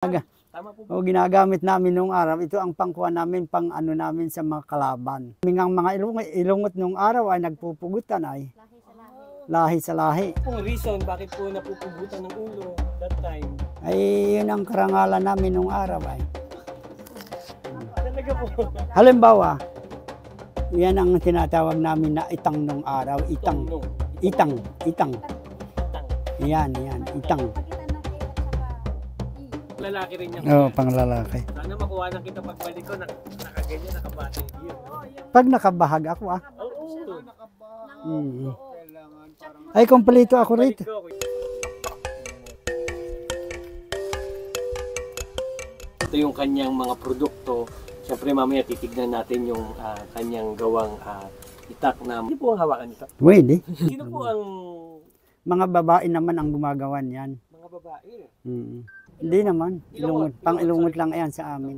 Tama po. O ginagamit namin nung araw, ito ang pangkuha namin, pang ano namin sa mga kalaban. Ang mga ilungot nung araw ay nagpupugutan ay lahi sa lahi. Kung reason bakit po napupugutan ng ulo that time? Ay yun ang karangalan namin nung araw ay. Talaga po. Halimbawa, yan ang tinatawag namin na itang nung araw, itang. Yan, itang. Lalaki rin niya. Oo, pang lalaki. Sana makuha na kita pagbalik ko, nakaganyan, nakabati. Pag nakabahag ako Oo. Ay, kompleto ako rito. Ito yung kanyang mga produkto. Siyempre mamaya titignan natin yung kanyang gawang itak na. Hindi po ang hawakan ito. Pwede. Sino po ang Mga babae naman ang gumagawan yan. mga babae? Hindi naman. Ilungot. Pang-ilungot lang yan sa amin.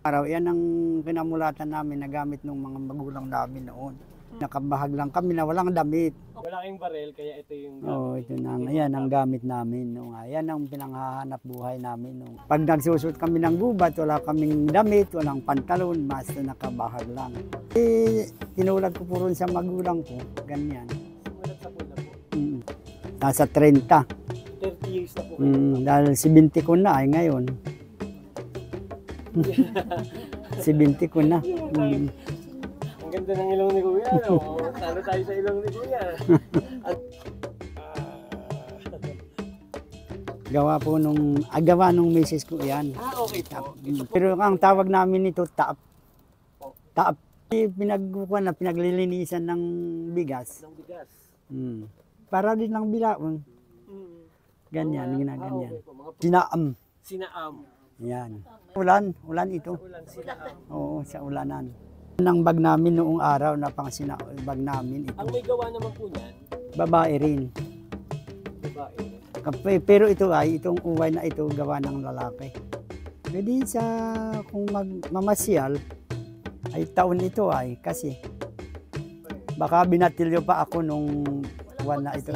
Araw, yan ang pinamulatan namin na gamit ng mga magulang namin noon. Nakabahag lang kami na walang damit. Wala kayong barel, kaya ito yung Ito na. Yan ang gamit namin. Yan ang pinanghahanap buhay namin. Pag nagsusot kami ng gubat, wala kaming damit, walang pantalon, basta nakabahag lang. Tinulad ko po rin sa magulang ko. Ganyan. Simulat sa pula po. Nasa 30. 30 years na po kayo. Dahil 70 ko na ay ngayon. 70 ko na. Ang ganda ng ilong ni Kuya, no? Talo tayo sa ilong ni Kuya. Gawa nung misis ko yan. Okay po. Pero ang tawag namin nito, taap. Taap. Pinaglilinisan ng bigas. Ng bigas. Para din ng bilaon. Ganyan, ginaganyan. Okay po, mga Sinaam. sinaam. Yan. Ulan ito. Ulan, sinaam. Oo, sa ulanan. Ang bag namin noong araw na pang bag namin ito. Ang may gawa naman po niyan, Babae rin. babae. Pero itong uway na ito gawa ng lalaki. Pwede kung mamasyal, ay taon ito ay kasi baka binatilyo pa ako nung buwan na ito.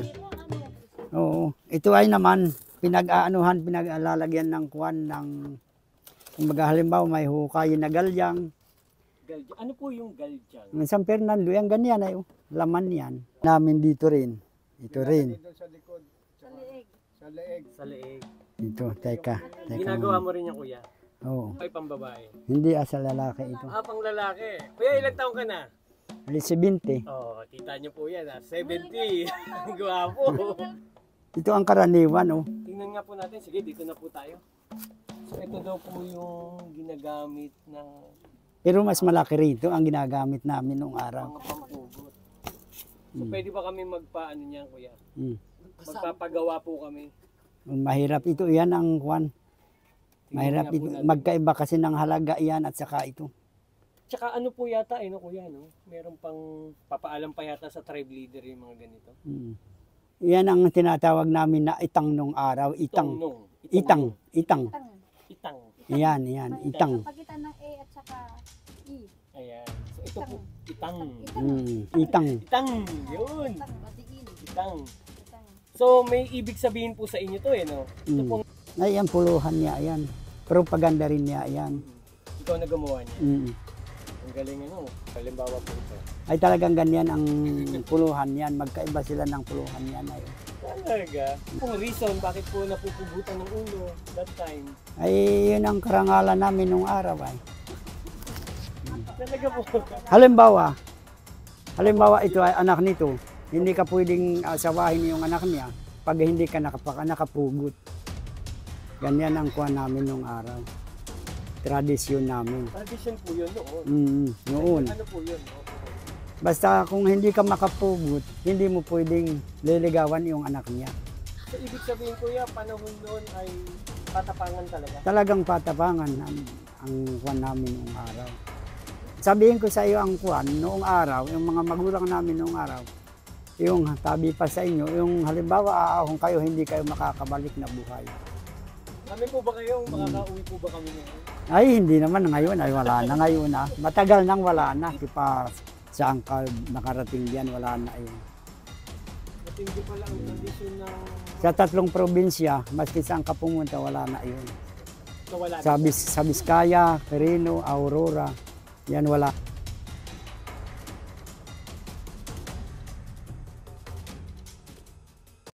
Oo, ito ay naman pinag-alalagyan ng kuwan ng kumbaga halimbawa may hukay na galyang. Ano po yung galjang? San Fernando, yan ganyan ay laman yan. Namin dito rin. Ito rin. Sa leeg. Ito, teka. Ginagawa mo rin yung Kuya? Oo. Ay, pambabae. Hindi sa lalaki ito. Pang lalaki. Kuya, ilang taong ka na? 70. Oh, kita niyo po yan, 70. Guwapo. Ito ang karaniwan, Tingnan nga po natin. Sige, dito na po tayo. So, ito daw po yung ginagamit ng Pero mas malaki rito ang ginagamit namin noong araw. mga pampugot. So, pwede ba kami magpaano niyan, Kuya? Mm. Magpapagawa po kami. Mahirap ito, yan ang kuwan. Mahirap ito. Magkaiba kasi ng halaga yan at saka ito. Tsaka ano po yata, no, Kuya, no? Meron pang papaalam pa yata sa tribe leader yung mga ganito. Yan ang tinatawag namin na itang nung araw. Itang. Itang. Itang. Yan, itang. Pagitan ng A at saka E. Ayan. So, ito po, itang. Itang. Itang, yun. Batiin. Itang. So, may ibig sabihin po sa inyo to, no? Ito pong Ay, yan, puluhan niya, yan. Propaganda rin niya, yan. ikaw na gumawa niya. Ang galing, halimbawa po ito. Ay, talagang ganyan ang puluhan yan. Magkaiba sila ng puluhan yan. Ay. Talaga? Kung reason, bakit po napupugutan ng ulo that time? Ay, yun ang karangalan namin nung araw ay. Talaga po. Halimbawa ito ay anak nito. Hindi ka pwedeng asawahin yung anak niya pag hindi ka nakapugot. Ganyan ang kuha namin nung araw. Tradisyon namin. Tradition po yun noon. Noon. Ano po yun? Basta kung hindi ka makapugot, hindi mo pwedeng liligawan yung anak niya. So, ibig sabihin, Kuya, panahon noon ay patapangan talaga? Talagang patapangan ang kuwan namin noong araw. Sabihin ko sa iyo ang kuwan noong araw, yung mga magulang namin noong araw, yung tabi pa sa inyo, yung halimbawa aahon kayo, hindi kayo makakabalik na buhay. Amin po ba kayo? Makaka-uwi po ba kami ngayon? Ay, hindi naman ngayon, ay wala na ngayon na. Matagal nang wala na, pa saan ka nakarating diyan, wala na yun. Matindi pala ang tradisyon ng... Sa 3 probinsya, maski saan ka pumunta, wala na yun. So wala Sa Biskaya, Quirino, Aurora, yan wala.